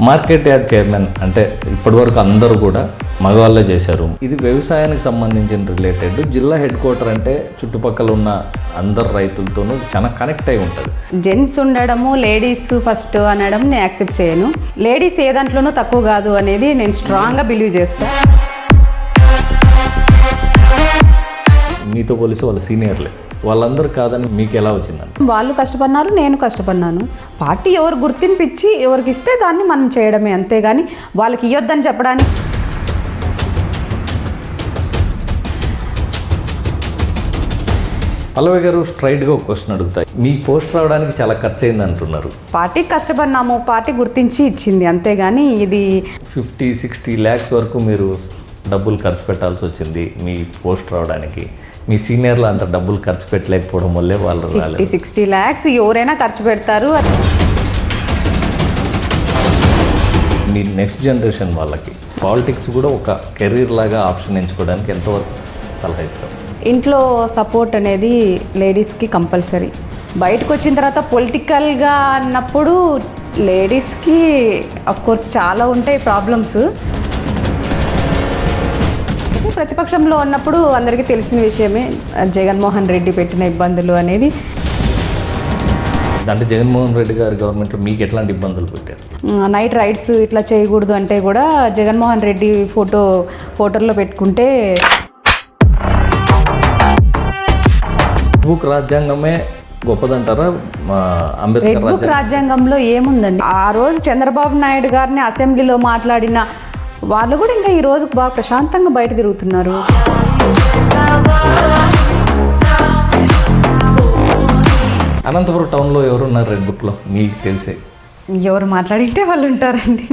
Market yard chairman అంటే ఇప్పటివరకు అందరూ కూడా మగవాళ్ళే చేశారు. ఇది వ్యవసాయానికి సంబంధించిన రిలేటెడ్. జిల్లా హెడ్ క్వార్టర్ అంటే చుట్టుపక్కల ఉన్న అందరు రైతులతోనూ చాలా కనెక్ట్ అయి ఉంటుంది. జెంట్స్ ఉండడము లేడీస్ ఫస్ట్ అనడం నేను యాక్సెప్ట్ చేయను. లేడీస్ ఏ దాంట్లోనూ తక్కువ కాదు అనేది నేను స్ట్రాంగ్గా బిలీవ్ చేస్తాను. మీతో పోలిసి వాళ్ళ సీనియర్లే, వాళ్ళందరూ కాదని మీకు ఎలా వచ్చిందండి? వాళ్ళు కష్టపడినారు, నేను కష్టపడినాను. పార్టీ ఎవరు గుర్తింపు ఇచ్చి ఎవరికి ఇస్తే దాన్ని మనం చేయడమే, అంతేగాని వాళ్ళకి ఇవ్వద్దని చెప్పడానికి. పల్లవి గారు, స్ట్రైట్గా ఒక క్వశ్చన్ అడుగుతాయి. మీ పోస్ట్ రావడానికి చాలా ఖర్చు అయింది అంటున్నారు. పార్టీకి కష్టపడినాము, పార్టీ గుర్తించి ఇచ్చింది, అంతేగాని ఇది 50-60 lakhs వరకు మీరు డబ్బులు ఖర్చు పెట్టాల్సి వచ్చింది మీ పోస్ట్ రావడానికి. మీ సీనియర్లు అంత డబ్బులు ఖర్చు పెట్టలేకపోవడం వల్లే వాళ్ళు 50-60 lakhs ఎవరైనా ఖర్చు పెడతారు. మీ నెక్స్ట్ జనరేషన్ వాళ్ళకి పాలిటిక్స్ కూడా ఒక కెరీర్ లాగా ఆప్షన్ ఎంచుకోవడానికి ఎంతవరకు సలహా ఇస్తారు? ఇంట్లో సపోర్ట్ అనేది లేడీస్కి కంపల్సరీ. బయటకు వచ్చిన తర్వాత పొలిటికల్గా అన్నప్పుడు లేడీస్కి అఫ్కోర్స్ చాలా ఉంటాయి ప్రాబ్లమ్స్. ప్రతిపక్షంలో ఉన్నప్పుడు అందరికీ తెలిసిన విషయమే జగన్మోహన్ రెడ్డి పెట్టిన ఇబ్బందులు అనేది. అంటే జగన్మోహన్ రెడ్డి గారి గవర్నమెంట్లో మీకు ఎట్లాంటి ఇబ్బందులు పెట్టారు? నైట్ రైడ్స్ ఇట్లా చేయకూడదు అంటే కూడా జగన్మోహన్ రెడ్డి ఫోటోలో పెట్టుకుంటే బుక్ రాజ్యాంగమే గొప్పదంటారా? రెడ్ బుక్ రాజ్యాంగంలో ఏముందండి? ఆ రోజు చంద్రబాబు నాయుడు గారిని అసెంబ్లీలో మాట్లాడిన వాళ్ళు కూడా ఇంకా ఈ రోజు బాగా ప్రశాంతంగా బయట తిరుగుతున్నారు. అనంతపురం టౌన్లో ఎవరున్నారు రెడ్ బుక్లో మీకు తెలిసే? ఎవరు మాట్లాడింటే వాళ్ళు ఉంటారండి.